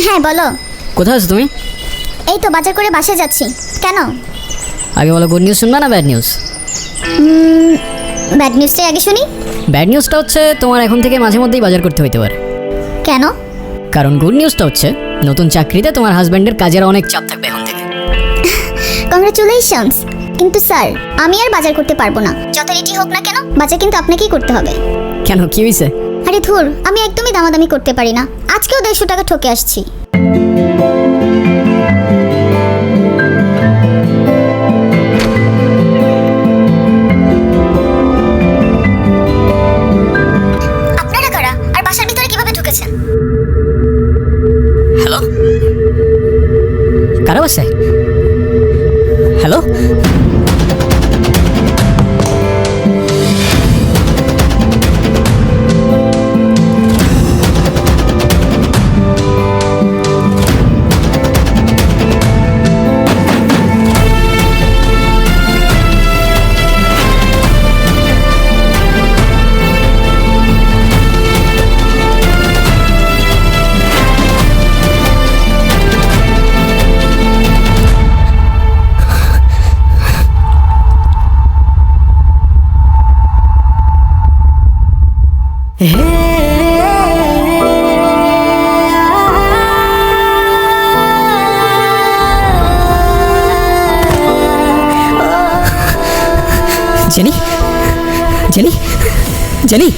হ্যাঁ বলো। কোথায় আছো তুমি? এই তো বাজার করে বাসায় যাচ্ছি। কেন? আগে বলো, গুড নিউজ শুনবা না ব্যাড নিউজ? ব্যাড নিউজটাই আগে শুনি। ব্যাড নিউজটা হচ্ছে তোমার এখন থেকে মাঝে মধ্যেই বাজার করতে হইতে পারে। কেন? কারণ গুড নিউজটা হচ্ছে নতুন চাকরিতে তোমার হাজব্যান্ডের কাজের অনেক চাপ থাকবে এখন থেকে। কংগ্রাচুলেশনস। কিন্তু স্যার, আমি আর বাজার করতে পারবো না। যত রেডি হোক না কেন, বাজার কিন্তু আপনাকেই করতে হবে। কেন, কি হয়েছে? আরে ধুর, আমি একদমই দামাদামি করতে পারি না। আজকেও 150 টাকা ঠকে আসছি। আপনারা কারা আর বাসার ভিতরে কিভাবে ঢুকেছেন? হ্যালো, কারা বাসায়? Hello, jenny, jenny, jenny.